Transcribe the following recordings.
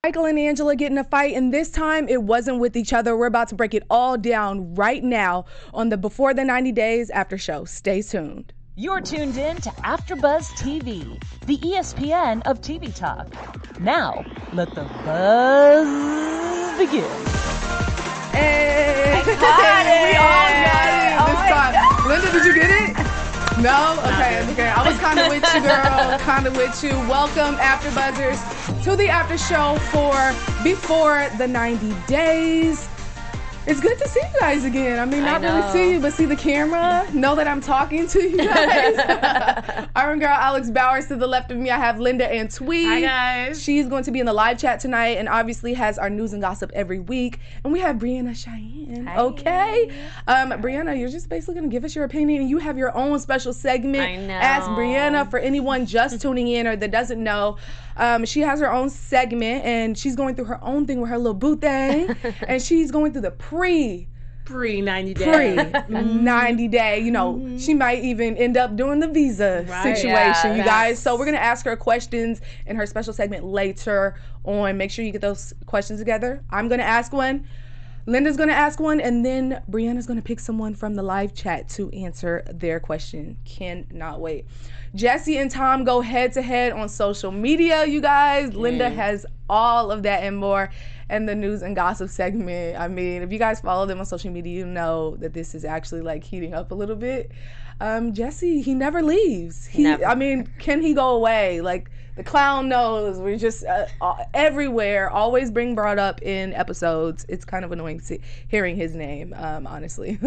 Michael and Angela get in a fight, and this time it wasn't with each other. We're about to break it all down right now on the Before the 90 Days After Show. Stay tuned. You're tuned in to AfterBuzz TV, the ESPN of TV talk. Now, let the buzz begin. Hey! I got it! We all got it this time. God. Linda, did you get it? No? Okay. I was kind of with you, girl. Kind of with you. Welcome, AfterBuzzers, to the after show for Before the 90 Days. It's good to see you guys again. I mean, not really see you, but see the camera. Know that I'm talking to you guys. Iron Girl Alex Bowers. To the left of me, I have Linda Antiwe. Hi, guys. She's going to be in the live chat tonight and obviously has our news and gossip every week. And we have Breanna Chianne. Hi. Okay? Breanna, you're just basically going to give us your opinion. And you have your own special segment. I know. Ask Breanna. For anyone just tuning in or that doesn't know, she has her own segment and she's going through her own thing with her little boo thing. And she's going through the pre 90 day. 90 day. You know, she might even end up doing the visa situation, you guys. So we're going to ask her questions in her special segment later on. Make sure you get those questions together. I'm going to ask one. Linda's going to ask one, and then Breanna's going to pick someone from the live chat to answer their question. Cannot wait. Darcy and Tom go head-to-head on social media, you guys. Linda has all of that and more. And the news and gossip segment. I mean, if you guys follow them on social media, you know that this is actually like heating up a little bit. Jesse, he never leaves. Never. I mean, can he go away? Like, the clown knows. We're just everywhere. Always being brought up in episodes. It's kind of annoying hearing his name, honestly.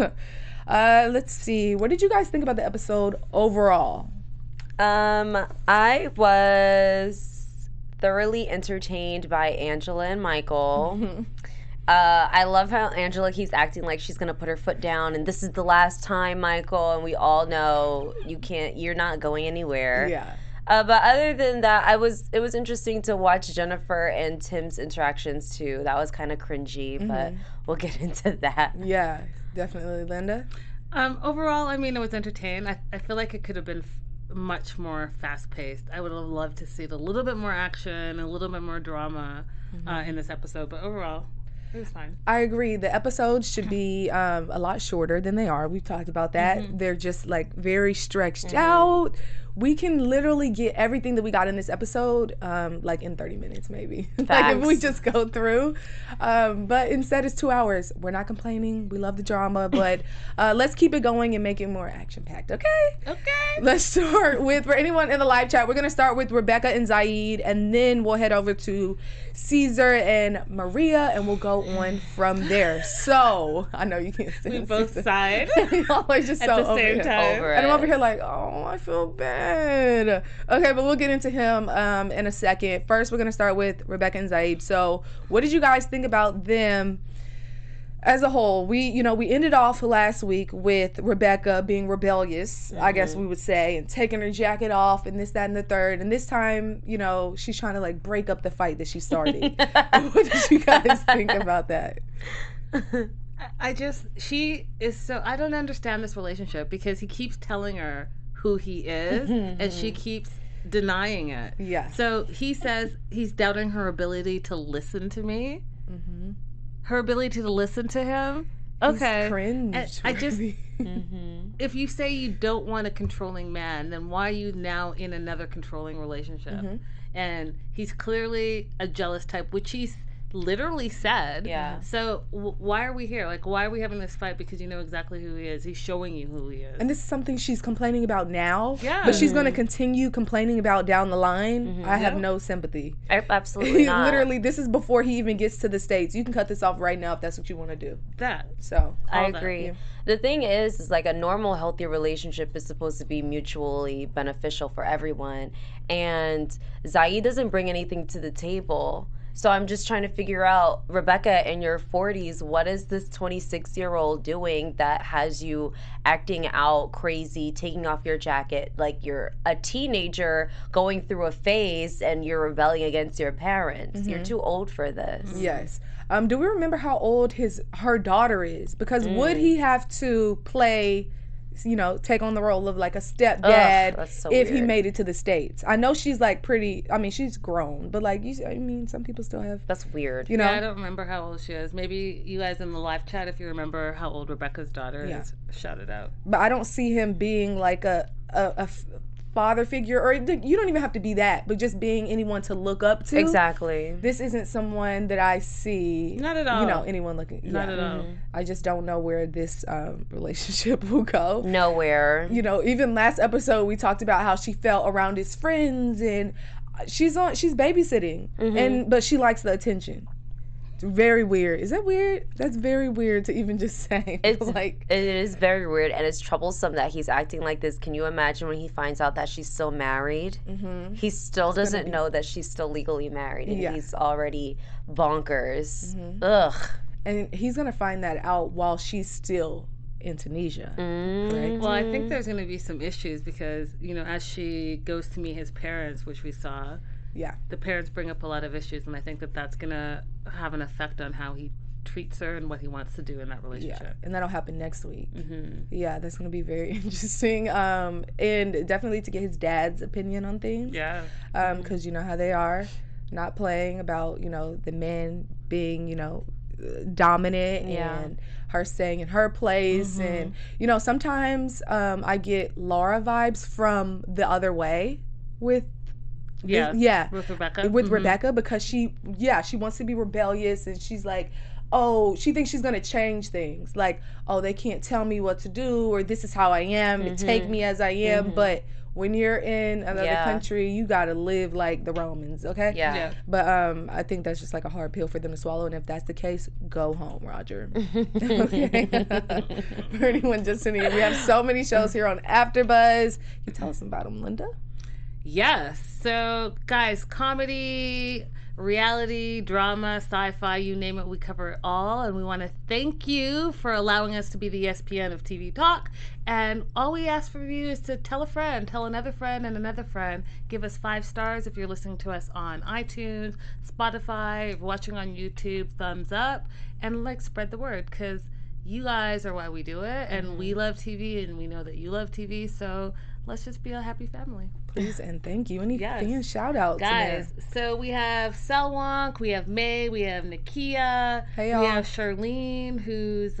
Let's see. What did you guys think about the episode overall? I was thoroughly entertained by Angela and Michael. I love how Angela keeps acting like she's gonna put her foot down and this is the last time, Michael, and we all know you're not going anywhere. Yeah. But other than that, it was interesting to watch Jennifer and Tim's interactions too. That was kind of cringy, but we'll get into that. Yeah, definitely. Linda? Overall, I mean, it was entertaining. I feel like it could have been much more fast-paced. I would have loved to see a little bit more action, a little bit more drama in this episode, but overall, it was fine. I agree. The episodes should be a lot shorter than they are. We've talked about that. They're just like very stretched out. We can literally get everything that we got in this episode like in 30 minutes maybe. Like if we just go through. But instead it's 2 hours. We're not complaining. We love the drama, but let's keep it going and make it more action-packed, okay? Okay. Let's start with, for anyone in the live chat, we're going to start with Rebecca and Zaid, and then we'll head over to Caesar and Maria, and we'll go on from there. So, I know you can't stand We both Caesar. sighed Y'all are just at so the over same here. time. Over And I'm it. over here like, oh, I feel bad. Okay, but we'll get into him in a second. First, we're going to start with Rebecca and Zaid. So, what did you guys think about them as a whole? We ended off last week with Rebecca being rebellious, I guess we would say, and taking her jacket off and this, that, and the third. And this time, she's trying to like break up the fight that she started. What did you guys think about that? She is so, I don't understand this relationship because he keeps telling her who he is and she keeps denying it. Yeah. So he says he's doubting her ability to listen to me. Her ability to listen to him. Okay. He's cringe. And I just, if you say you don't want a controlling man, then why are you now in another controlling relationship? And he's clearly a jealous type, which he's literally said. Yeah. So why are we here? Like, why are we having this fight? Because you know exactly who he is. He's showing you who he is. And this is something she's complaining about now. Yeah. But she's going to continue complaining about down the line. I have no sympathy. Absolutely not. Literally, this is before he even gets to the States. You can cut this off right now if that's what you want to do. That. So I all that, agree. yeah. The thing is like a normal, healthy relationship is supposed to be mutually beneficial for everyone. And Zaid doesn't bring anything to the table. So I'm just trying to figure out, Rebecca, in your 40s, what is this 26-year-old doing that has you acting out crazy, taking off your jacket? Like you're a teenager going through a phase and you're rebelling against your parents. You're too old for this. Yes. Do we remember how old her daughter is? Because would he have to play you know, take on the role of like a stepdad if he weird. made it to the States. I know she's like pretty, I mean, she's grown, but like, I mean, some people still have. That's weird. You know? Yeah, I don't remember how old she is. Maybe you guys in the live chat, if you remember how old Rebecca's daughter is, shout it out. But I don't see him being like a father figure, or you don't even have to be that, but just being anyone to look up to. Exactly. This isn't someone that I see. Not at all. You know, anyone looking. Not at all. I just don't know where this relationship will go. Nowhere. You know, even last episode we talked about how she felt around his friends, and she's babysitting, but she likes the attention. It's very weird. Is that weird? That's very weird to even just say. It's like, it is very weird, and it's troublesome that he's acting like this. Can you imagine when he finds out that she's still married? He still doesn't know that she's still legally married, and he's already bonkers. Ugh. And he's gonna find that out while she's still in Tunisia. Right? Well, I think there's going to be some issues because, you know, as she goes to meet his parents, which we saw, the parents bring up a lot of issues, and I think that that's going to have an effect on how he treats her and what he wants to do in that relationship. Yeah, and that'll happen next week. Yeah, that's going to be very interesting. And definitely to get his dad's opinion on things. Yeah. Because you know how they are, not playing about, you know, the man being, you know, dominant and her staying in her place. And, you know, sometimes I get Laura vibes from the other way with with Rebecca. Rebecca, because she wants to be rebellious, and she's like, oh, she thinks she's gonna change things, like, oh, they can't tell me what to do, or this is how I am, take me as I am. But when you're in another country, you gotta live like the Romans, okay? Yeah. But I think that's just like a hard pill for them to swallow, and if that's the case, go home, Roger. Okay. For anyone just tuning in, we have so many shows here on AfterBuzz. Can you tell us about them, Linda? Yes. So, guys, comedy, reality, drama, sci-fi, you name it, we cover it all. And we want to thank you for allowing us to be the ESPN of TV Talk. And all we ask from you is to tell a friend, tell another friend and another friend. Give us 5 stars if you're listening to us on iTunes, Spotify, if you're watching on YouTube, thumbs up. And, like, spread the word, because you guys are why we do it. And we love TV, and we know that you love TV. So let's just be a happy family. Please and thank you. Any fan shout outs? Guys, so we have Selwonk, we have May, we have Nakia, hey, y'all. We have Charlene, who's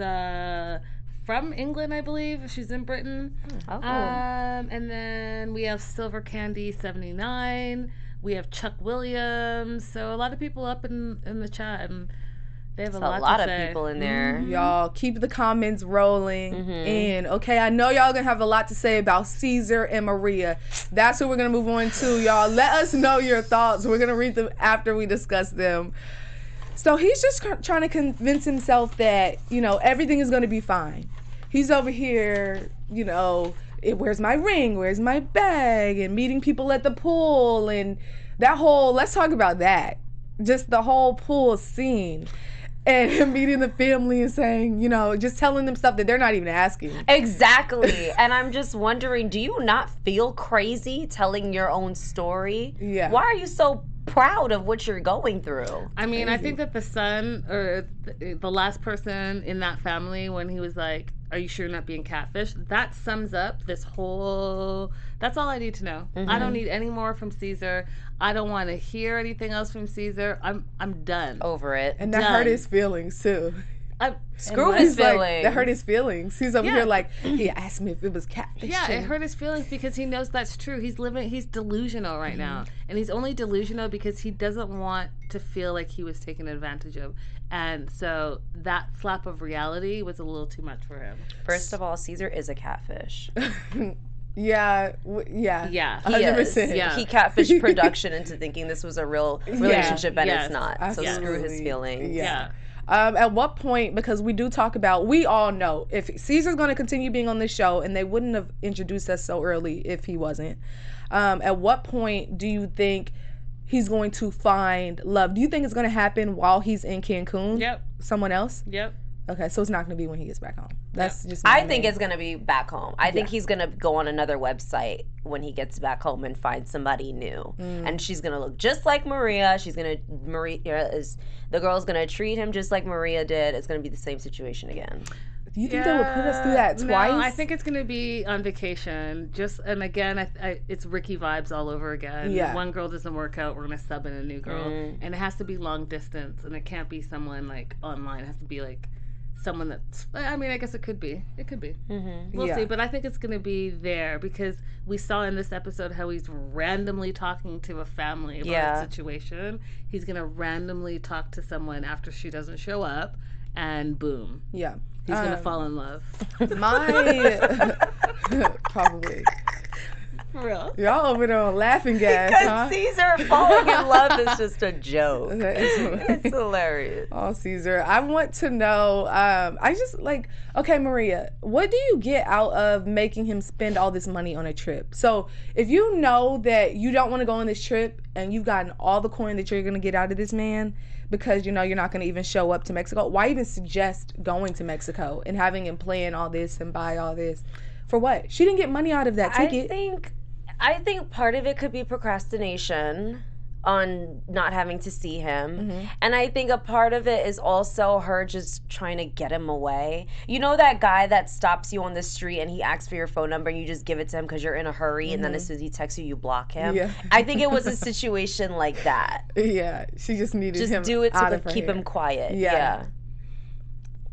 from England, I believe. She's in Britain. And then we have Silver Candy 79. We have Chuck Williams. So a lot of people up in the chat, and they have a lot of people in there. Y'all keep the comments rolling in. Okay, I know y'all gonna have a lot to say about Caesar and Maria. That's what we're gonna move on to, y'all. Let us know your thoughts. We're gonna read them after we discuss them. So he's just trying to convince himself that, you know, everything is gonna be fine. He's over here, you know, where's my ring? Where's my bag? And meeting people at the pool, and that whole, let's talk about that. Just the whole pool scene. And him meeting the family and saying, you know, just telling them stuff that they're not even asking. Exactly. And I'm just wondering, do you not feel crazy telling your own story? Yeah. Why are you so proud of what you're going through? I mean, I think that the son, or the last person in that family, when he was like, are you sure you're not being catfished? That sums up this whole, that's all I need to know. I don't need any more from Caesar. I don't want to hear anything else from Caesar. I'm done. Over it. And that hurt his feelings too. Screw his feelings. Like, that hurt his feelings. He's over here like, he asked me if it was catfish. Yeah, it hurt his feelings because he knows that's true. He's delusional right now. And he's only delusional because he doesn't want to feel like he was taken advantage of. And so that slap of reality was a little too much for him. First of all, Caesar is a catfish. Yeah. 100%. Yeah. He catfished production into thinking this was a real relationship, and it's not. Absolutely. So screw his feelings. Yeah. At what point, because we do talk about, we all know, if Caesar's going to continue being on this show, and they wouldn't have introduced us so early if he wasn't, at what point do you think he's going to find love? Do you think it's going to happen while he's in Cancun? Yep. Someone else? Yep. Okay, so it's not going to be when he gets back home. That's just. I think it's going to be back home. I think he's going to go on another website when he gets back home and find somebody new, and she's going to look just like Maria. The girl's going to treat him just like Maria did. It's going to be the same situation again. Do you think they would put us through that twice? No, I think it's going to be on vacation. And again, it's Ricky vibes all over again. Yeah. One girl doesn't work out, we're going to sub in a new girl. And it has to be long distance, and it can't be someone like online. It has to be like someone that's, I mean, I guess it could be. It could be. We'll see. But I think it's going to be there because we saw in this episode how he's randomly talking to a family about a situation. He's going to randomly talk to someone after she doesn't show up, and boom. Yeah. He's going to fall in love. Probably. For real. Y'all over there on laughing gas, because Caesar falling in love is just a joke. It's hilarious. Oh, Caesar. I want to know, I just like, okay, Maria, what do you get out of making him spend all this money on a trip? So if you know that you don't want to go on this trip and you've gotten all the coin that you're going to get out of this man because you know you're not going to even show up to Mexico, why even suggest going to Mexico and having him plan all this and buy all this? For what? She didn't get money out of that ticket. I think part of it could be procrastination on not having to see him. And I think a part of it is also her just trying to get him away. You know that guy that stops you on the street and he asks for your phone number and you just give it to him because you're in a hurry and then as soon as he texts you, you block him? Yeah. I think it was a situation like that. Yeah, she just needed him do it out to of her keep hair. him quiet.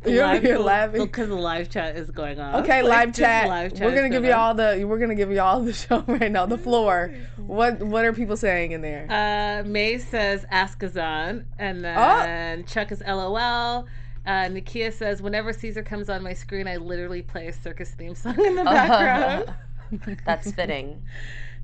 You're laughing because the live chat is going on. Okay, live chat. We're gonna give you all the show right now, the floor. What are people saying in there? May says Askazan, and then Chuck is LOL. Nakia says, whenever Caesar comes on my screen, I literally play a circus theme song in the background. That's fitting.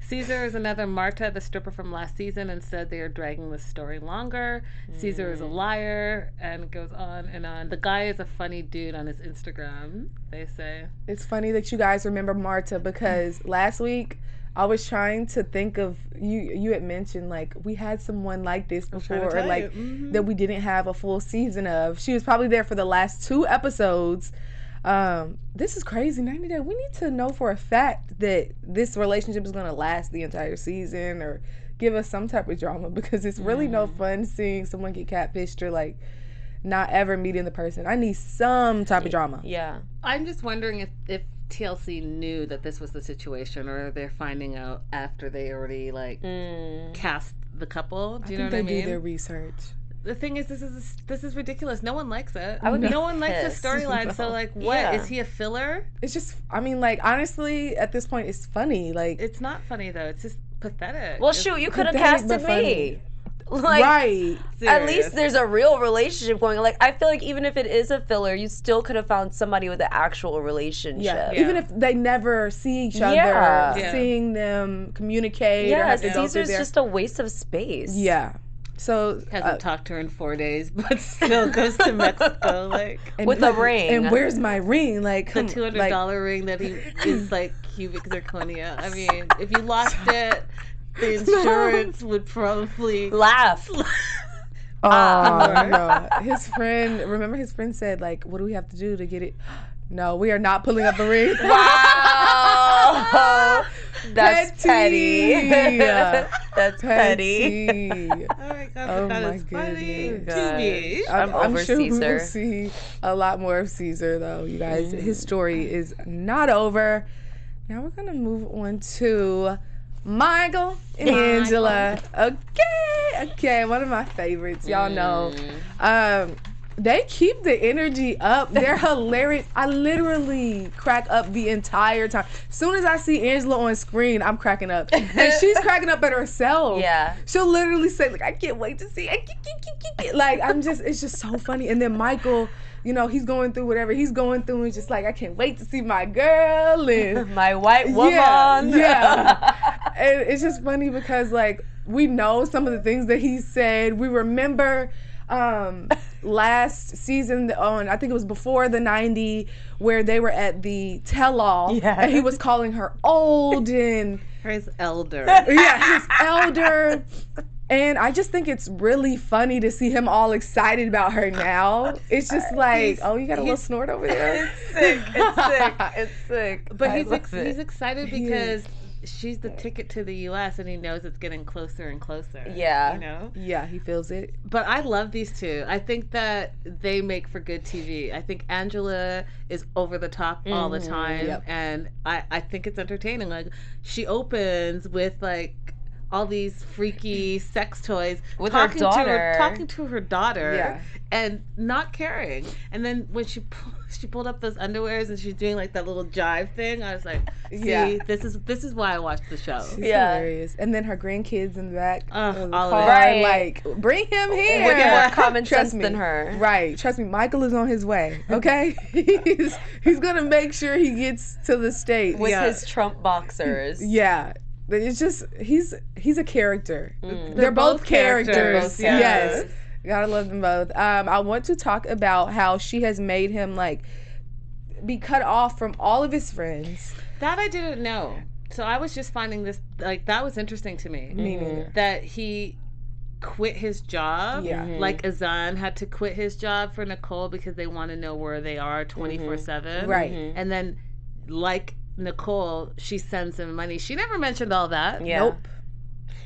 Caesar is another Marta, the stripper from last season, and said they are dragging the story longer. Caesar is a liar, and it goes on and on. The guy is a funny dude on his Instagram, they say. It's funny that you guys remember Marta because last week I was trying to think of, you had mentioned like we had someone like this before, or like that we didn't have a full season of. She was probably there for the last 2 episodes. This is crazy. 90 Day. We need to know for a fact that this relationship is going to last the entire season or give us some type of drama because it's really no fun seeing someone get catfished or like not ever meeting the person. I need some type of drama. Yeah. I'm just wondering if TLC knew that this was the situation or they're finding out after they already like cast the couple. Do you know what I mean? They do their research. The thing is, this is ridiculous. No one likes it. No one likes the storyline. No. So, like, what is he a filler? It's just, I mean, like, honestly, at this point, it's funny. Like, it's not funny though. It's just pathetic. Well, shoot, you could have casted me. Like, right. At least there's a real relationship going. Like, I feel like even if it is a filler, you still could have found somebody with an actual relationship. Yeah. Even if they never see each other, seeing them communicate. Yeah, Caesar's just a waste of space. Yeah. So hasn't talked to her in 4 days, but still goes to Mexico, like with a ring. And where's my ring? Like the $200 ring that he is like cubic zirconia. I mean, if you lost it, the insurance would probably laugh. No. His friend said, like, what do we have to do to get it? No, we are not pulling up a ring. Wow. That's petty. That's petty. Oh my god, that is funny to me. I'm sure we will see a lot more of Caesar, though, you guys. His story is not over. Now we're going to move on to Michael and Angela. Okay, one of my favorites. Y'all know. They keep the energy up. They're hilarious. I literally crack up the entire time. As soon as I see Angela on screen, I'm cracking up. And she's cracking up at herself. Yeah. She'll literally say, like, I can't wait to see. Like, it's just so funny. And then Michael, you know, he's going through whatever he's going through. And he's just like, I can't wait to see my girl. And my white woman. Yeah. And it's just funny because, like, we know some of the things that he said. We remember last season on, I think it was before the 90, where they were at the tell-all, and he was calling her old and his elder. Yeah, his elder. And I just think it's really funny to see him all excited about her now. It's just like, oh, you got a little snort over there. It's sick. It's sick. But he's excited because she's the ticket to the U.S. and he knows it's getting closer and closer. Yeah. You know? Yeah, he feels it. But I love these two. I think that they make for good TV. I think Angela is over the top all the time. And I think it's entertaining. Like, she opens with, like, all these freaky sex toys with her daughter, talking to her daughter, and not caring. And then when she pulled up those underwears and she's doing like that little jive thing, I was like, see, this is why I watched the show. She's hilarious. And then her grandkids in the back of the car, right. Like, bring him here. With more common sense than her. Right. Trust me, Michael is on his way. Okay, he's gonna make sure he gets to the States with his Trump boxers. Yeah. It's just he's a character. They're both characters. Yes. Gotta love them both. I want to talk about how she has made him like be cut off from all of his friends. That I didn't know. So I was just finding this, like, that was interesting to me. Me neither. That he quit his job. Yeah. Like Azan had to quit his job for Nicole because they want to know where they are 24/7. Right. And then, like Nicole, she sends him money. She never mentioned all that. Yeah. Nope.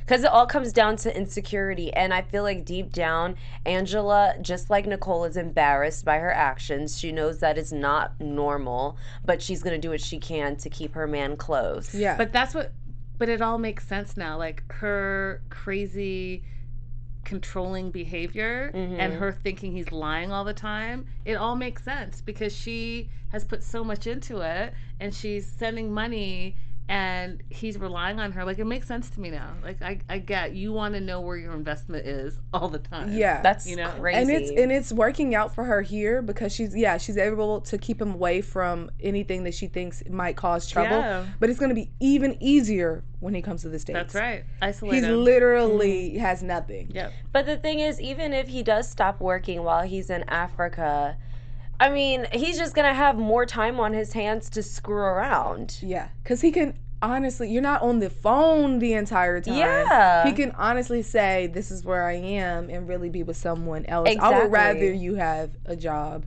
Because it all comes down to insecurity. And I feel like deep down, Angela, just like Nicole, is embarrassed by her actions. She knows that it's not normal, but she's going to do what she can to keep her man close. Yeah. But it all makes sense now. Like, her crazy controlling behavior and her thinking he's lying all the time, it all makes sense because she has put so much into it and she's sending money and he's relying on her. Like, it makes sense to me now. Like, I get, you want to know where your investment is all the time. Yeah. That's crazy. And it's working out for her here because she's able to keep him away from anything that she thinks might cause trouble. Yeah. But it's going to be even easier when he comes to the States. That's right. Isolate him. He literally has nothing. Yep. But the thing is, even if he does stop working while he's in Africa, I mean, he's just going to have more time on his hands to screw around. Yeah, because he can, honestly, you're not on the phone the entire time. Yeah. He can honestly say, this is where I am, and really be with someone else. Exactly. I would rather you have a job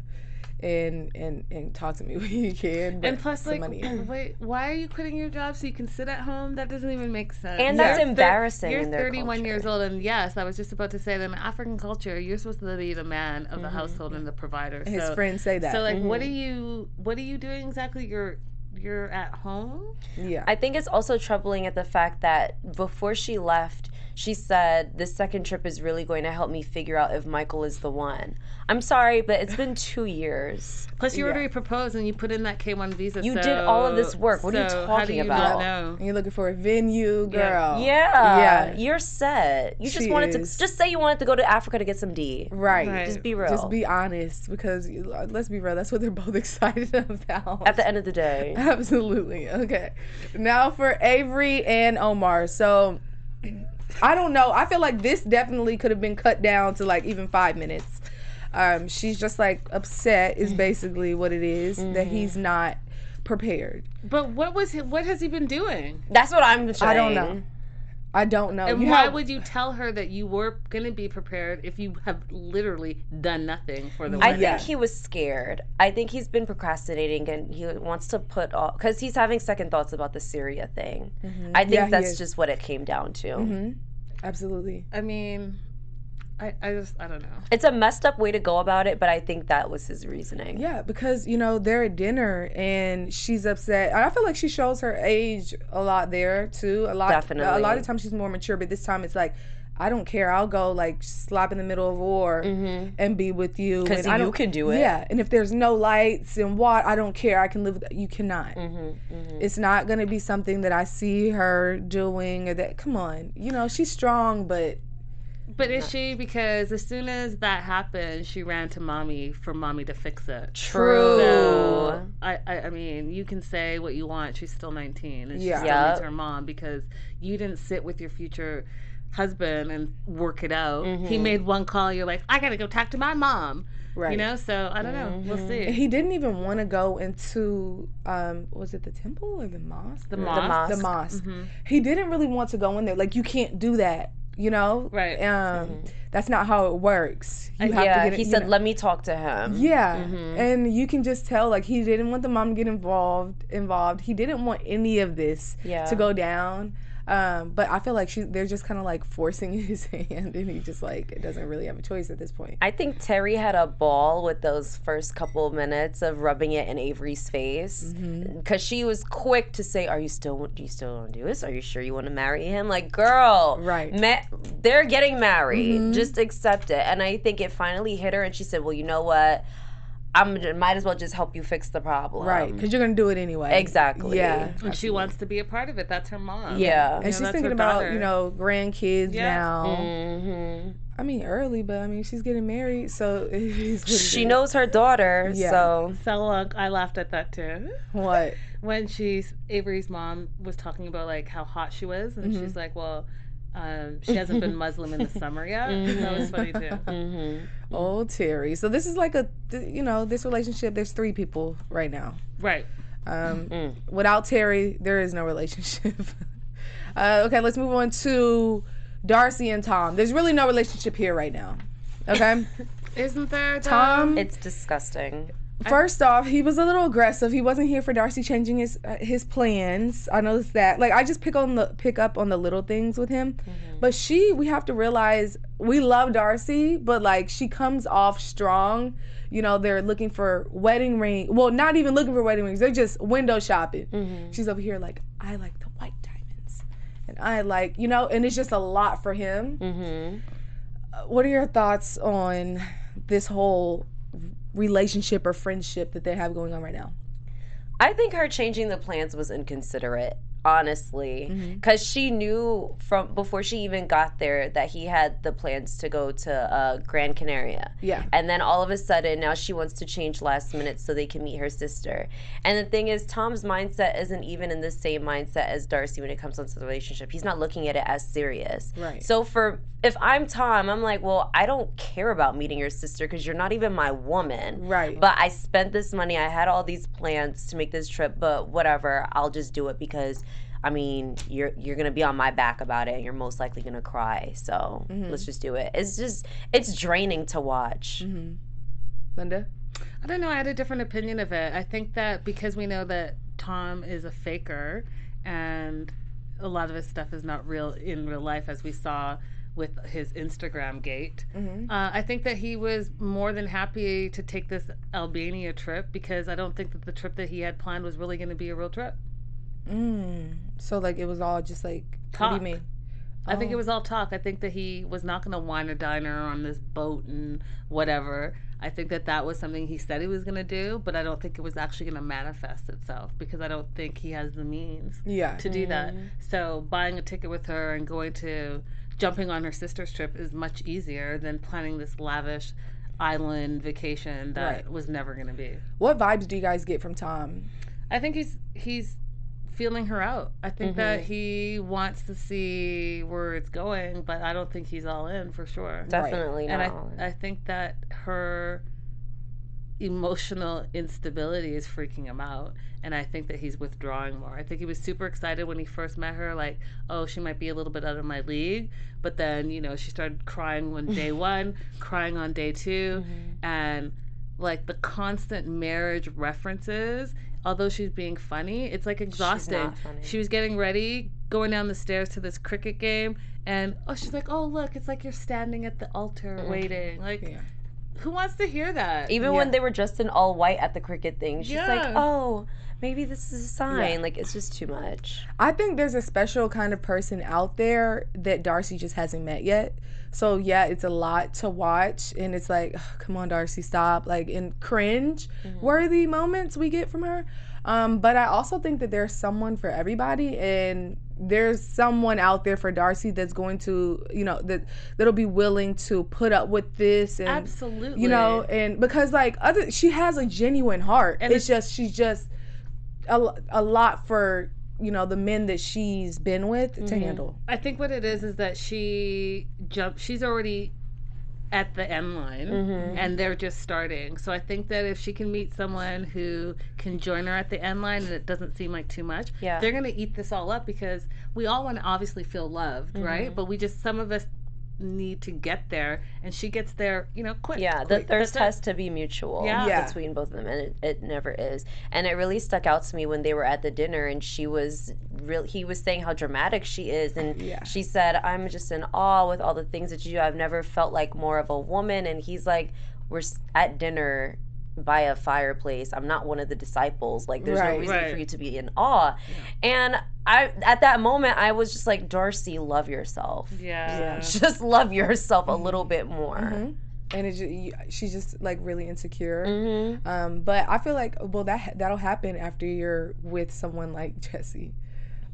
and talk to me when you can. And plus, like, wait, why are you quitting your job so you can sit at home? That doesn't even make sense. And that's embarrassing. You're in their 31 culture. years old, and yes, I was just about to say that in African culture, you're supposed to be the man of the household and the provider. And his friends say that. So, like, what are you doing exactly? You're at home? Yeah. I think it's also troubling at the fact that before she left, she said, this second trip is really going to help me figure out if Michael is the one. I'm sorry, but it's been 2 years. Plus, you already proposed and you put in that K1 visa. You did all of this work. What are you talking about? And you're looking for a venue, girl. Yeah. You're set. You just wanted to just say you wanted to go to Africa to get some D. Right. Just be real. Just be honest, because let's be real, that's what they're both excited about. At the end of the day. Absolutely. Okay. Now for Avery and Omar. So I don't know. I feel like this definitely could have been cut down to like even 5 minutes. She's just like upset is basically what it is, that he's not prepared. But what has he been doing? That's what I'm saying. I don't know. And why would you tell her that you were going to be prepared if you have literally done nothing for the wedding? I think he was scared. I think he's been procrastinating and he wants to put all, because he's having second thoughts about the Syria thing. I think that's just what it came down to. Absolutely. I mean, I don't know. It's a messed up way to go about it, but I think that was his reasoning. Yeah, because, they're at dinner and she's upset. And I feel like she shows her age a lot there, too. Definitely. A lot of times she's more mature, but this time it's like, I don't care. I'll go, like, slap in the middle of war and be with you. Because you can do it. Yeah, and if there's no lights and water, I don't care. I can live with that. You cannot. It's not going to be something that I see her doing or that, come on. She's strong, but... But is she? Because as soon as that happened, she ran to mommy for mommy to fix it. True. So, I mean, you can say what you want. She's still 19. And she still needs her mom because you didn't sit with your future husband and work it out. He made one call. You're like, I got to go talk to my mom. Right. So I don't know. We'll see. He didn't even want to go into, was it the temple or the mosque? The mosque. The mosque. He didn't really want to go in there. Like, you can't do that. you know? Right. That's not how it works. You have to get it, he said, let me talk to him. Yeah. And you can just tell, like, he didn't want the mom to get involved. He didn't want any of this to go down. But I feel like they're just kind of like forcing his hand, and he just like doesn't really have a choice at this point. I think Terry had a ball with those first couple of minutes of rubbing it in Avery's face, because she was quick to say, do you still want to do this? Are you sure you want to marry him? Like, girl, right? They're getting married. Just accept it. And I think it finally hit her, and she said, well, you know what? Might as well just help you fix the problem. Right, because you're going to do it anyway. Exactly. Yeah. And she wants to be a part of it. That's her mom. Yeah. And she's thinking about, grandkids now. I mean, early, but I mean, she's getting married, so she knows her daughter, so. So I laughed at that too. What? When Avery's mom was talking about, like, how hot she was, and she's like, well, she hasn't been Muslim in the summer yet. That was funny too. Oh, Terry. So this is like this relationship, there's 3 people right now. Right. Without Terry, there is no relationship. Okay, let's move on to Darcy and Tom. There's really no relationship here right now. Okay? Isn't there, Tom? It's disgusting. First off, he was a little aggressive. He wasn't here for Darcy changing his plans. I noticed that. Like, I just pick up on the little things with him. But we have to realize, we love Darcy, but like, she comes off strong. They're looking for wedding ring. Well, not even looking for wedding rings. They're just window shopping. She's over here like, I like the white diamonds, and I like, and it's just a lot for him. What are your thoughts on this whole relationship or friendship that they have going on right now? I think her changing the plans was inconsiderate, honestly, because she knew from before she even got there that he had the plans to go to Gran Canaria. Yeah. And then all of a sudden, now she wants to change last minute so they can meet her sister. And the thing is, Tom's mindset isn't even in the same mindset as Darcy when it comes to the relationship. He's not looking at it as serious. Right. So if I'm Tom, I'm like, well, I don't care about meeting your sister because you're not even my woman. Right. But I spent this money. I had all these plans to make this trip, but whatever. I'll just do it because, I mean, you're going to be on my back about it, and you're most likely going to cry. So let's just do it. It's draining to watch. Linda? I don't know. I had a different opinion of it. I think that because we know that Tom is a faker and a lot of his stuff is not real in real life, as we saw with his Instagram gate. I think that he was more than happy to take this Albania trip because I don't think that the trip that he had planned was really going to be a real trip. So like it was all just like talk. What do you mean? I think it was all talk. I think that he was not going to wine or dine her on this boat and whatever. I think that was something he said he was going to do, but I don't think it was actually going to manifest itself because I don't think he has the means to do that. So buying a ticket with her and jumping on her sister's trip is much easier than planning this lavish island vacation that was never going to be. What vibes do you guys get from Tom? I think he's feeling her out. I think that he wants to see where it's going, but I don't think he's all in for sure. Definitely not. And I think that her emotional instability is freaking him out, and I think that he's withdrawing more. I think he was super excited when he first met her, like, oh, she might be a little bit out of my league, but then she started crying on day 1, crying on day 2, and like the constant marriage references, although she's being funny, it's like exhausting. She's not funny. She was getting ready, going down the stairs to this cricket game, and she's like, oh, look, it's like you're standing at the altar waiting. Like, who wants to hear that? Even when they were dressed in all white at the cricket thing, she's like, oh, maybe this is a sign. Yeah. Like, it's just too much. I think there's a special kind of person out there that Darcy just hasn't met yet. So yeah, it's a lot to watch, and it's like, oh, come on, Darcy, stop. Like, in cringe-worthy moments we get from her. But I also think that there's someone for everybody, and there's someone out there for Darcy that's going to, that'll be willing to put up with this. And, absolutely. And because like she has a genuine heart. And she's just a lot for, the men that she's been with to handle. I think what it is that she's already at the end line and they're just starting. So I think that if she can meet someone who can join her at the end line and it doesn't seem like too much, they're going to eat this all up, because we all want to obviously feel loved, right? But some of us need to get there, and she gets there, quick. Yeah, the thirst has to be mutual between both of them, and it never is. And it really stuck out to me when they were at the dinner, and he was saying how dramatic she is, and she said, "I'm just in awe with all the things that you do. I've never felt like more of a woman." And he's like, "We're at dinner by a fireplace. I'm not one of the disciples. Like, there's no reason for you to be in awe." And at that moment, I was just like, Darcy, love yourself. Just love yourself a little bit more. And she's just like really insecure. But I feel like, well, that'll happen after you're with someone like Jesse.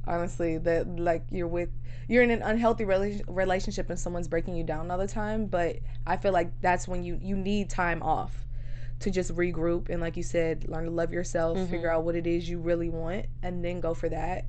Honestly, that like you're in an unhealthy relationship and someone's breaking you down all the time. But I feel like that's when you need time off to just regroup and, like you said, learn to love yourself, figure out what it is you really want, and then go for that.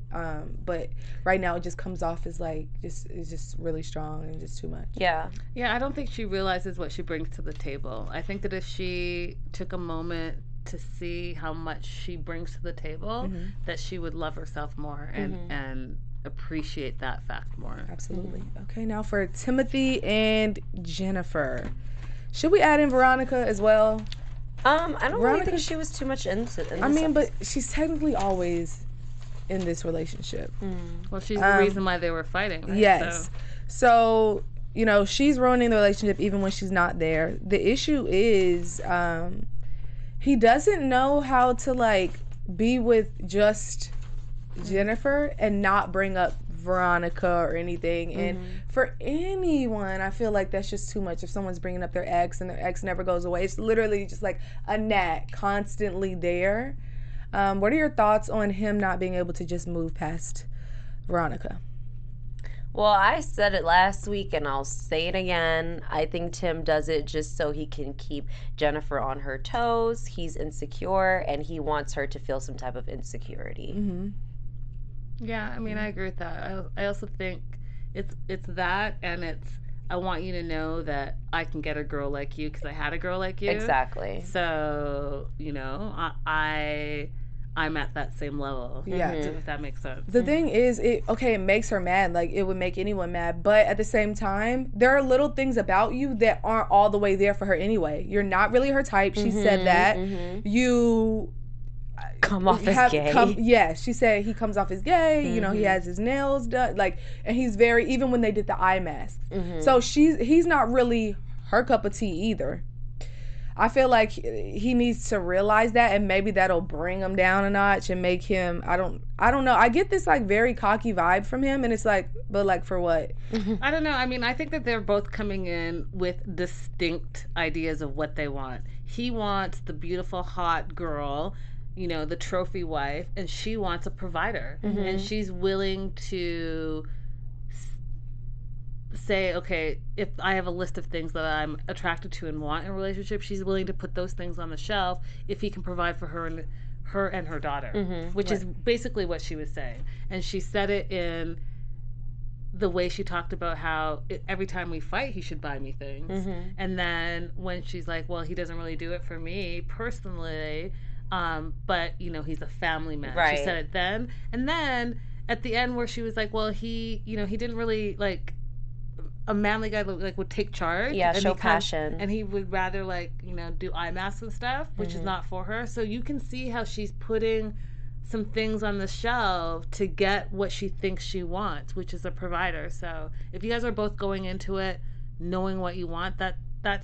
But right now it just comes off as like it's just really strong and just too much. Yeah, I don't think she realizes what she brings to the table. I think that if she took a moment to see how much she brings to the table, that she would love herself more and appreciate that fact more. Absolutely. Okay, now for Timothy and Jennifer. Should we add in Veronica as well? I don't really think she was too much into this. I mean, but she's technically always in this relationship. Well, she's the reason why they were fighting, right? Yes. So, she's ruining the relationship even when she's not there. The issue is he doesn't know how to, like, be with just Jennifer and not bring up Veronica or anything. And for anyone, I feel like that's just too much. If someone's bringing up their ex and their ex never goes away, it's literally just like a gnat constantly there. What are your thoughts on him not being able to just move past Veronica? Well, I said it last week and I'll say it again. I think Tim does it just so he can keep Jennifer on her toes. He's insecure and he wants her to feel some type of insecurity. Yeah, I mean, I agree with that. I also think it's that, and it's, I want you to know that I can get a girl like you because I had a girl like you. Exactly. So, I'm at that same level. Yeah. If that makes sense. The thing is, it makes her mad. Like, it would make anyone mad. But at the same time, there are little things about you that aren't all the way there for her anyway. You're not really her type. She said that. You come off as gay. She said he comes off as gay. He has his nails done, like, and he's very, even when they did the eye mask. So he's not really her cup of tea either. I feel like he needs to realize that, and maybe that'll bring him down a notch and make him, I don't know. I get this like very cocky vibe from him, and it's like, but like for what? I don't know. I mean, I think that they're both coming in with distinct ideas of what they want. He wants the beautiful, hot girl, the trophy wife, and she wants a provider. And she's willing to say, okay, if I have a list of things that I'm attracted to and want in a relationship, she's willing to put those things on the shelf if he can provide for her and her daughter, which is basically what she was saying. And she said it in the way she talked about how every time we fight, he should buy me things. And then when she's like, well, he doesn't really do it for me personally, but he's a family man. Right. She said it then. And then at the end where she was like, well, he didn't really like, a manly guy like would take charge, and show passion, and he would rather do eye masks and stuff, which is not for her. So you can see how she's putting some things on the shelf to get what she thinks she wants, which is a provider. So if you guys are both going into it knowing what you want, that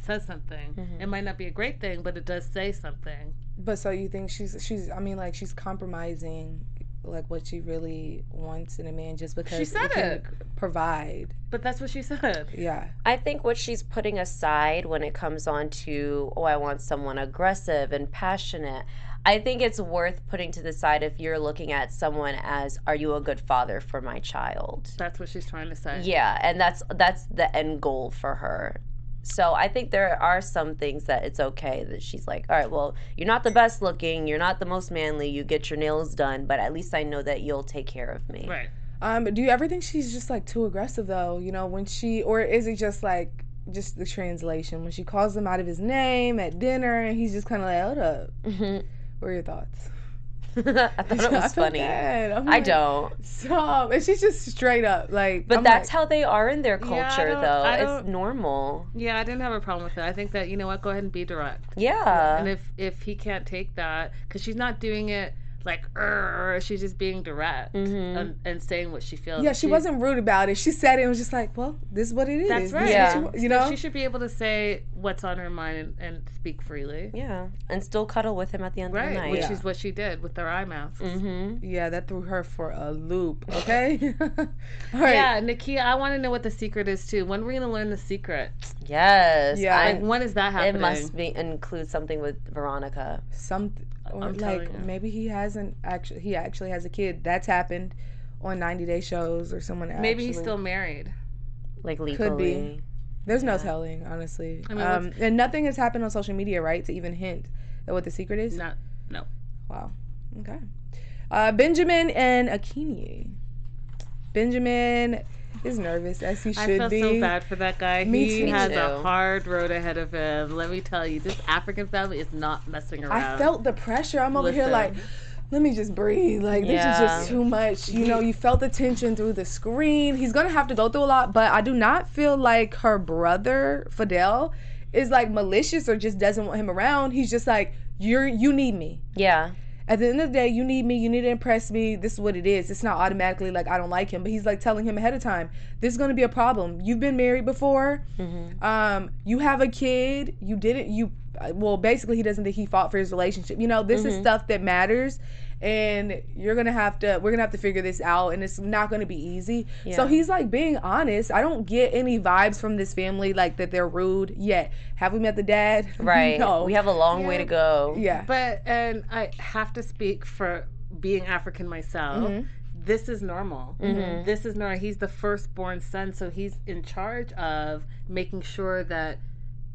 says something. It might not be a great thing, but it does say something. But so you think she's compromising like what she really wants in a man just because she said it provide. But that's what she said. Yeah. I think what she's putting aside when it comes on to, I want someone aggressive and passionate, I think it's worth putting to the side if you're looking at someone as, are you a good father for my child? That's what she's trying to say. Yeah, and that's the end goal for her. So I think there are some things that it's okay that she's like, all right, well, you're not the best looking, you're not the most manly, you get your nails done, but at least I know that you'll take care of me. Right. Do you ever think she's just like too aggressive though? When or is it just like just the translation when she calls him out of his name at dinner, and he's just kind of like, hold up. What are your thoughts? I thought it was funny. I don't. Stop. And she's just straight up like. But that's how they are in their culture, though. It's normal. Yeah, I didn't have a problem with it. I think that, you know what, go ahead and be direct. Yeah. And if he can't take that, because she's not doing it like, she's just being direct and saying what she feels. Yeah, she wasn't rude about it. She said it and was just like, well, this is what it is. That's right. Yeah. You know? She should be able to say what's on her mind and speak freely. Yeah. And still cuddle with him at the end of the night. Which is what she did with their eye masks. Yeah, that threw her for a loop, okay? All right. Yeah, Nakia, I want to know what the secret is, too. When are we going to learn the secret? Yes. Yeah. Like, when is that happening? It must include something with Veronica. Something. Or like maybe he actually has a kid. That's happened on 90 Day shows or someone. Maybe he's still married. Like legally. Could be. There's no telling, honestly. I mean, and nothing has happened on social media, right, to even hint at what the secret is. No. Wow. Okay. Benjamin and Akenyi. Benjamin is nervous, as he should be. I feel so bad for that guy. He has a hard road ahead of him. Let me tell you, this African family is not messing around. I felt the pressure. I'm over here like, let me just breathe. Like, this is just too much. You know, you felt the tension through the screen. He's going to have to go through a lot, but I do not feel like her brother, Fidel, is like malicious or just doesn't want him around. He's just like, you need me. Yeah. At the end of the day, you need me. You need to impress me. This is what it is. It's not automatically like I don't like him, but he's like telling him ahead of time, this is going to be a problem. You've been married before. You have a kid. You didn't. Well, basically, he doesn't think he fought for his relationship. You know, this is stuff that matters, and we're gonna have to figure this out, and it's not gonna be easy. Yeah. So he's like being honest. I don't get any vibes from this family like that they're rude yet. Have we met the dad? Right. No. We have a long way to go. Yeah. But and I have to speak for being African myself. This is normal. This is normal. He's the firstborn son, so he's in charge of making sure that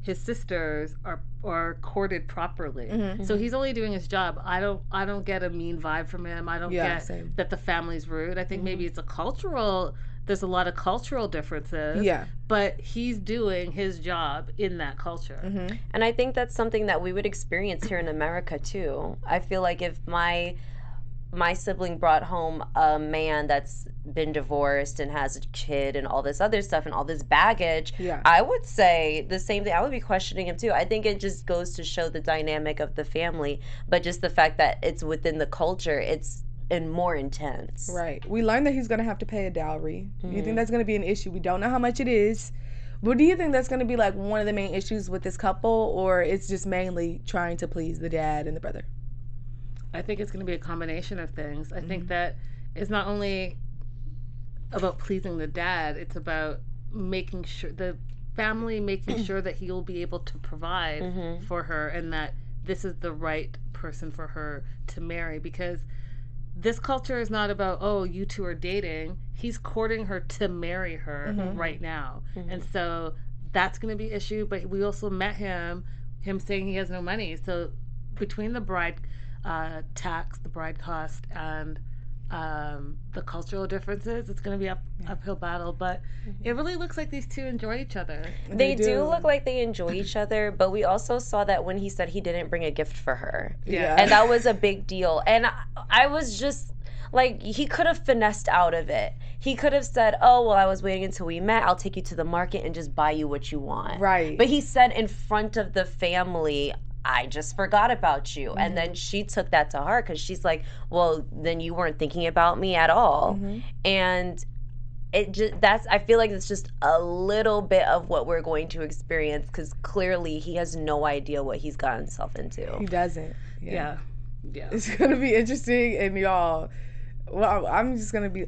his sisters are courted properly. So he's only doing his job. I don't get a mean vibe from him. I don't get that the family's rude. I think maybe it's there's a lot of cultural differences. Yeah. But he's doing his job in that culture. And I think that's something that we would experience here in America too. I feel like if my sibling brought home a man that's been divorced and has a kid and all this other stuff and all this baggage, I would say the same thing. I would be questioning him too. I think it just goes to show the dynamic of the family, but just the fact that it's within the culture, it's more intense. Right. We learned that he's going to have to pay a dowry. You think that's going to be an issue? We don't know how much it is. But do you think that's going to be like one of the main issues with this couple, or it's just mainly trying to please the dad and the brother? I think it's going to be a combination of things. I think that it's not only about pleasing the dad, it's about making sure the family making sure that he will be able to provide for her and that this is the right person for her to marry, because this culture is not about, oh, you two are dating. He's courting her to marry her right now. And so that's going to be an issue. But we also met him saying he has no money. So between the bride tax, the bride cost, and the cultural differences, it's going to be uphill battle. But it really looks like these two enjoy each other. They do look like they enjoy each other, but we also saw that when he said he didn't bring a gift for her. Yeah. And that was a big deal. And I was just like, he could have finessed out of it. He could have said, oh, well, I was waiting until we met. I'll take you to the market and just buy you what you want. Right. But he said in front of the family, I just forgot about you. And then she took that to heart because she's like, well, then you weren't thinking about me at all. And I feel like it's just a little bit of what we're going to experience, because clearly he has no idea what he's got himself into. He doesn't. Yeah. It's going to be interesting, and y'all, well, I'm just going to be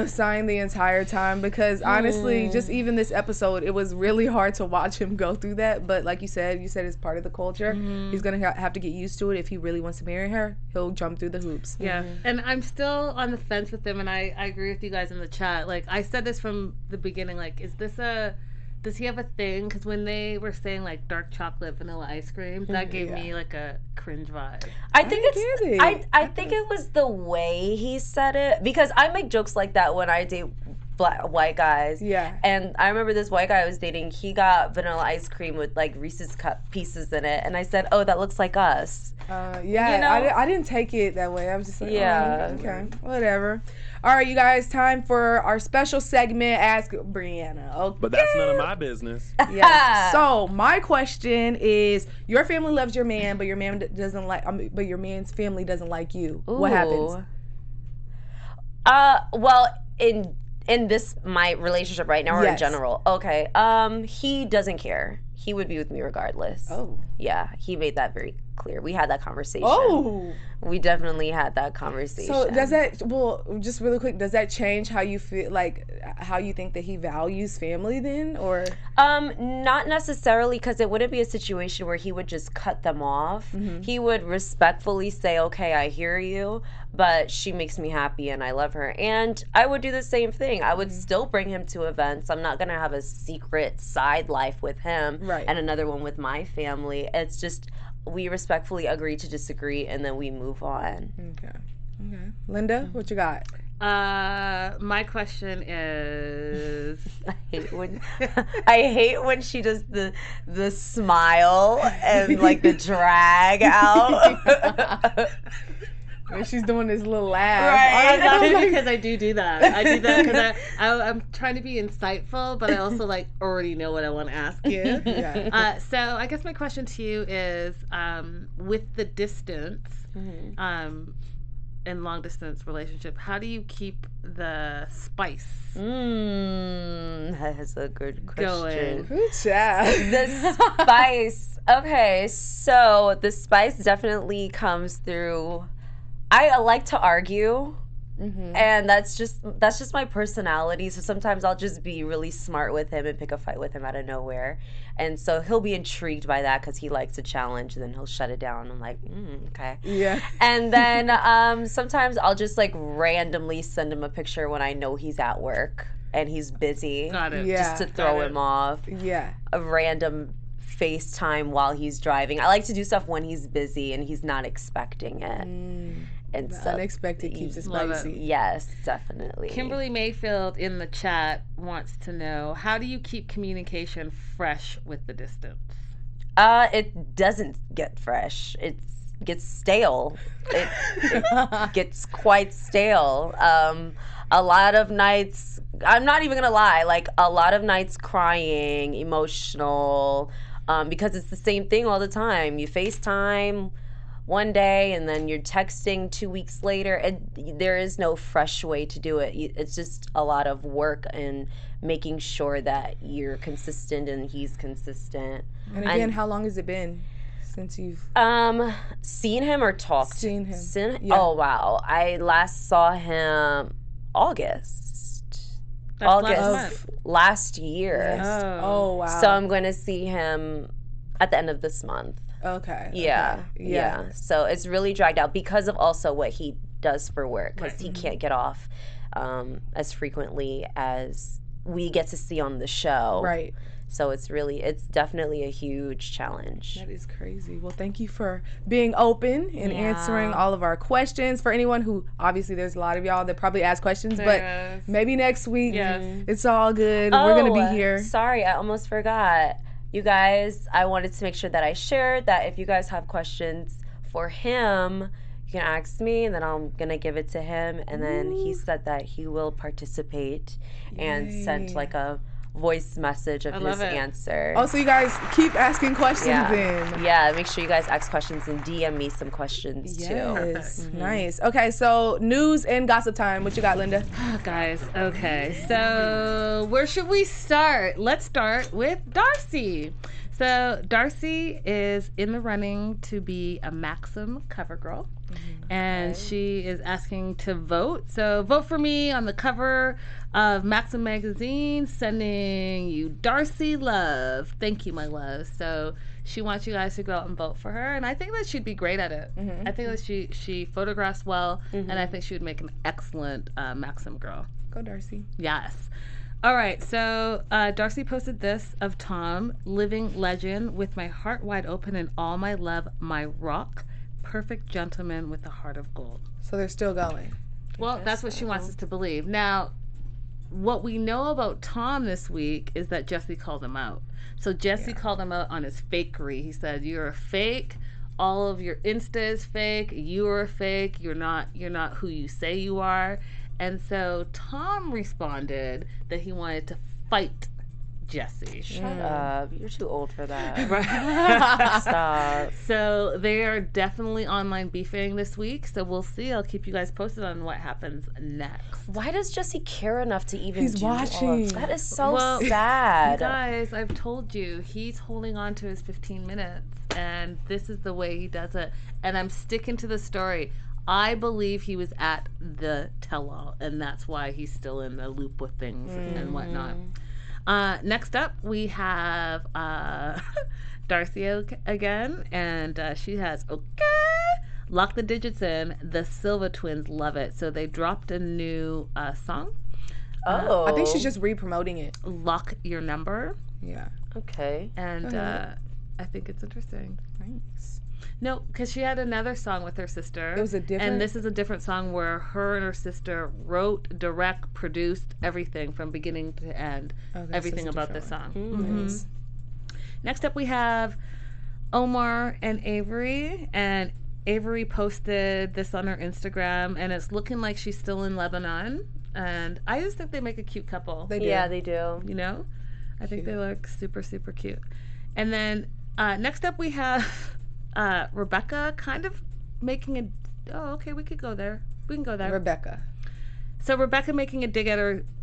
sighing the entire time because honestly, just even this episode, it was really hard to watch him go through that. But like you said it's part of the culture. He's going to have to get used to it. If he really wants to marry her, he'll jump through the hoops. Yeah. And I'm still on the fence with him, and I agree with you guys in the chat. Like, I said this from the beginning, like, does he have a thing? Because when they were saying like dark chocolate vanilla ice cream, that gave me like a cringe vibe. I think I think it was the way he said it, because I make jokes like that when I date white guys. Yeah. And I remember this white guy I was dating, he got vanilla ice cream with like Reese's cup pieces in it. And I said, oh, that looks like us. I didn't take it that way. I was just like, yeah. Okay, whatever. All right, you guys, time for our special segment, Ask Breanna. Okay. But that's none of my business. Yes. So my question is: your family loves your man, but your man doesn't like. But your man's family doesn't like you. Ooh. What happens? Well, in this my relationship right now or in general? Okay. He doesn't care. He would be with me regardless. Oh. Yeah, he made that very clear. We had that conversation. Oh. We definitely had that conversation. So does that, just really quick, does that change how you feel, like how you think that he values family then, or? Not necessarily, because it wouldn't be a situation where he would just cut them off. Mm-hmm. He would respectfully say, okay, I hear you, but she makes me happy and I love her. And I would do the same thing. I would still bring him to events. I'm not going to have a secret side life with him and another one with my family. It's just, we respectfully agree to disagree and then we move on. Okay. Linda, what you got? My question is, I hate when she does the smile and like the drag out. And she's doing this little laugh. Right. I love it because I do that. I do that because I'm trying to be insightful, but I also like already know what I want to ask you. Yeah. So I guess my question to you is, with the distance, in long distance relationship, how do you keep the spice? That is a good question. Good job. The spice. Okay, so the spice definitely comes through. I like to argue, and that's just my personality. So sometimes I'll just be really smart with him and pick a fight with him out of nowhere, and so he'll be intrigued by that because he likes a challenge. And then he'll shut it down. I'm like, okay, yeah. And then sometimes I'll just like randomly send him a picture when I know he's at work and he's busy, just to throw him off. Yeah, a random FaceTime while he's driving. I like to do stuff when he's busy and he's not expecting it. And the so unexpected keeps it spicy. Yes, definitely. Kimberly Mayfield in the chat wants to know, how do you keep communication fresh with the distance? It doesn't get fresh. It gets stale. It gets quite stale. A lot of nights, I'm not even gonna lie, like a lot of nights crying, emotional, because it's the same thing all the time. You FaceTime one day and then you're texting 2 weeks later, and there is no fresh way to do it. It's just a lot of work and making sure that you're consistent and he's consistent. And again, how long has it been since you've seen him or talked? Seen him. Oh wow, I last saw him August Last last year. Yes. Oh wow. So I'm going to see him at the end of this month. Okay. Yeah. So it's really dragged out because of also what he does for work, because he can't get off as frequently as we get to see on the show. Right. So it's definitely a huge challenge. That is crazy. Well, thank you for being open and answering all of our questions. For anyone who, obviously there's a lot of y'all that probably ask questions, but maybe next week, it's all good. We're going to be here. Sorry, I almost forgot. You guys, I wanted to make sure that I shared that if you guys have questions for him, you can ask me, and then I'm going to give it to him. And then he said that he will participate and sent like a voice message of his answer. Oh, so you guys keep asking questions then. Yeah, make sure you guys ask questions and DM me some questions too. Yes, nice. Okay, so news and gossip time. What you got, Linda? Oh, guys, okay. So where should we start? Let's start with Darcy. So Darcy is in the running to be a Maxim cover girl. And she is asking to vote. So vote for me on the cover of Maxim magazine, sending you Darcy love. Thank you, my love. So she wants you guys to go out and vote for her, and I think that she'd be great at it. I think that she photographs well, and I think she would make an excellent Maxim girl. Go Darcy. Yes. All right, so Darcy posted this of Tom, living legend with my heart wide open and all my love, my rock. Perfect gentleman with a heart of gold. So they're still going. Well, that's what she wants us to believe. Now, what we know about Tom this week is that Jesse called him out. So Jesse called him out on his fakery. He said, "You're a fake. All of your Insta is fake. You are a fake. You're not who you say you are." And so Tom responded that he wanted to fight Jesse. Shut up. You're too old for that. Right. Stop. So they are definitely online beefing this week. So we'll see. I'll keep you guys posted on what happens next. Why does Jesse care enough to even He's do all watching. of that? Is so Well, sad. You guys, I've told you, he's holding on to his 15 minutes. And this is the way he does it. And I'm sticking to the story. I believe he was at the tell-all. And that's why he's still in the loop with things and whatnot. Next up, we have Darcy again, and she has Lock the Digits In. The Silva twins love it, so they dropped a new song. I think she's just re-promoting it. Lock Your Number. Yeah. Okay. And I think it's interesting. Thanks. No, because she had another song with her sister. It was a different... And this is a different song where her and her sister wrote, direct, produced everything from beginning to end. Everything about this song. Nice. Next up we have Omar and Avery. And Avery posted this on her Instagram. And it's looking like she's still in Lebanon. And I just think they make a cute couple. They do. Yeah, they do. You know? I think they look super, super cute. And then next up we have... Rebecca kind of making we could go there. We can go there. Rebecca. So Rebecca making a dig at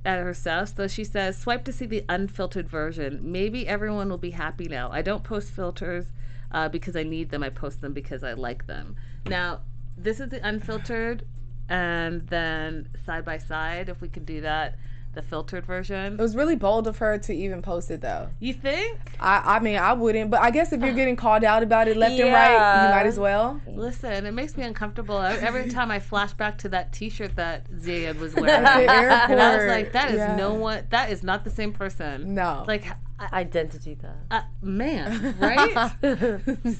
herself. So she says, "Swipe to see the unfiltered version. Maybe everyone will be happy now. I don't post filters because I need them. I post them because I like them." Now, this is the unfiltered, and then side by side, if we could do that, the filtered version. It was really bold of her to even post it, though. You think? I mean, I wouldn't, but I guess if you're getting called out about it left and right, you might as well. Listen, it makes me uncomfortable every time I flash back to that T-shirt that Zayed was wearing. At the airport. And I was like, that is not the same person. No. Like, Identity theft. Man, right?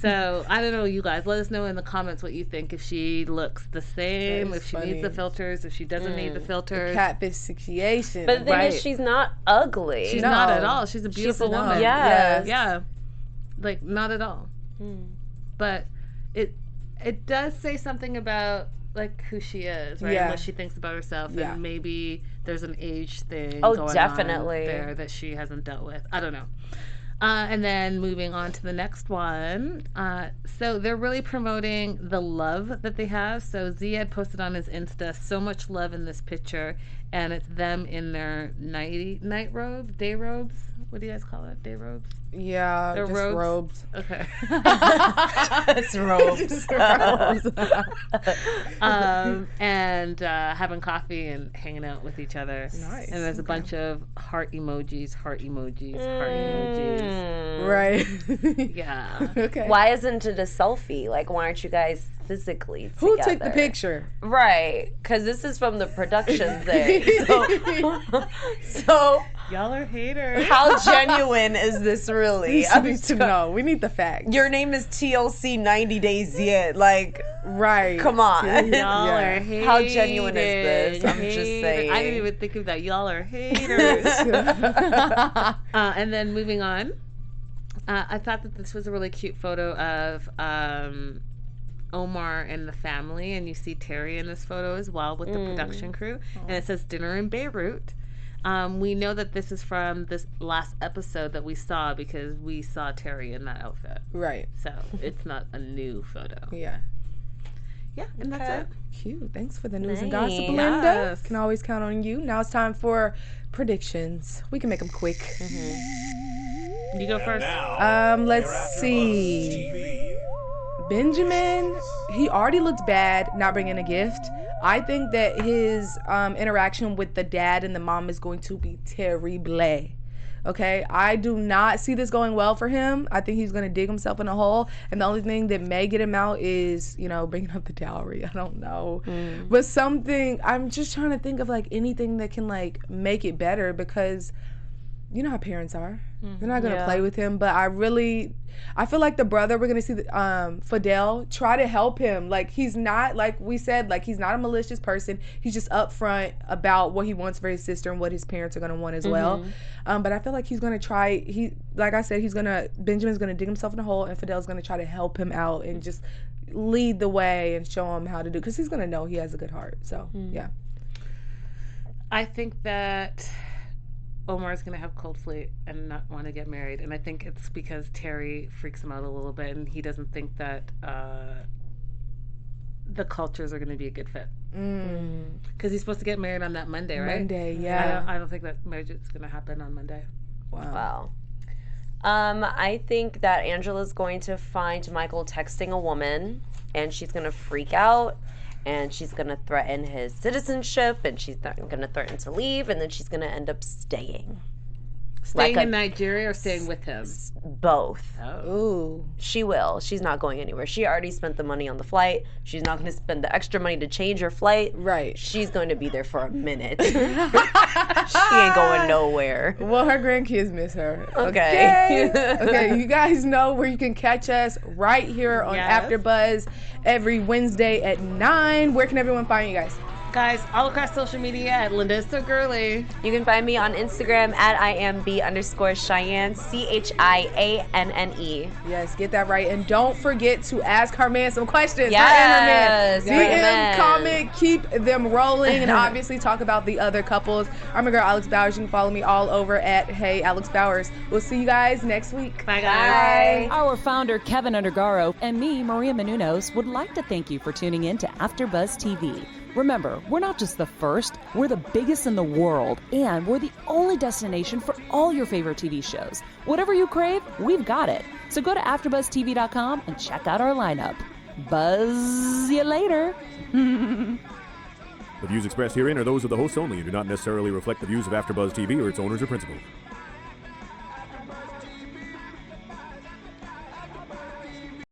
So, I don't know, you guys. Let us know in the comments what you think. If she looks the same, if she needs the filters, if she doesn't need the filters. Catfish situation. But the thing is, she's not ugly. She's not at all. She's a beautiful woman. Yes. Yeah. Like, not at all. But it does say something about, like, who she is, right? And what she thinks about herself. And maybe there's an age thing going on there that she hasn't dealt with. I don't know. And then moving on to the next one. So they're really promoting the love that they have. So Ziyad posted on his Insta, so much love in this picture. And it's them in their night robes, day robes. What do you guys call it? Day robes? Yeah, they're just robes. Okay. It's robes. And having coffee and hanging out with each other. Nice. And there's a bunch of heart emojis. Right. Yeah. Okay. Why isn't it a selfie? Like, why aren't you guys physically together? Who took the picture? Right. Because this is from the production thing. So y'all are haters. How genuine is this really? I need to know. We need the facts. Your name is TLC 90 Days Yet. Like, right. Come on. Y'all are haters. How genuine is this? I'm just saying. I didn't even think of that. Y'all are haters. And then moving on. I thought that this was a really cute photo of Omar and the family, and you see Terry in this photo as well with the production crew, and it says dinner in Beirut. We know that this is from this last episode that we saw because we saw Terry in that outfit. Right. So it's not a new photo. Yeah. Yeah, and that's it. Cute. Thanks for the news and Nice. gossip, Linda. Yes. Can always count on you. Now it's time for predictions. We can make them quick. You go first. Let's see. Benjamin, he already looked bad not bringing a gift. I think that his interaction with the dad and the mom is going to be terrible. Okay, I do not see this going well for him. I think he's going to dig himself in a hole. And the only thing that may get him out is, bringing up the dowry. I don't know. But something, I'm just trying to think of, anything that can, make it better because you know how parents are. They're not gonna play with him, but I feel like the brother, we're gonna see Fidel try to help him. Like, he's not, like we said, like, he's not a malicious person. He's just upfront about what he wants for his sister and what his parents are gonna want as well. But I feel like he's gonna try. Like I said, Benjamin's gonna dig himself in a hole, and Fidel's gonna try to help him out and just lead the way and show him how to do, because he's gonna know he has a good heart. So yeah. I think that Omar's going to have cold feet and not want to get married. And I think it's because Terry freaks him out a little bit and he doesn't think that the cultures are going to be a good fit. Because he's supposed to get married on that Monday, right? Monday, yeah. I don't think that marriage is going to happen on Monday. Wow. I think that Angela's going to find Michael texting a woman, and she's going to freak out. And she's going to threaten his citizenship, and she's going to threaten to leave, and then she's going to end up staying. Staying in Nigeria or staying with him? Both. Oh. Ooh. She will. She's not going anywhere. She already spent the money on the flight. She's not going to spend the extra money to change her flight. Right. She's going to be there for a minute. She ain't going nowhere. Well, her grandkids miss her. Okay. Okay, you guys know where you can catch us right here on AfterBuzz every Wednesday at 9. Where can everyone find you guys? Guys, all across social media at Linda is So Girly. You can find me on Instagram at IamB_Chianne, CHIANNE. Yes, get that right. And don't forget to ask her man some questions. Yes. DM, comment, keep them rolling, and obviously talk about the other couples. I'm your girl, Alex Bowers. You can follow me all over at Hey Alex Bowers. We'll see you guys next week. Bye, guys. Bye. Our founder, Kevin Undergaro, and me, Maria Menounos, would like to thank you for tuning in to AfterBuzz TV. Remember, we're not just the first, we're the biggest in the world, and we're the only destination for all your favorite TV shows. Whatever you crave, we've got it. So go to AfterBuzzTV.com and check out our lineup. Buzz you later. The views expressed herein are those of the hosts only and do not necessarily reflect the views of AfterBuzz TV or its owners or principals.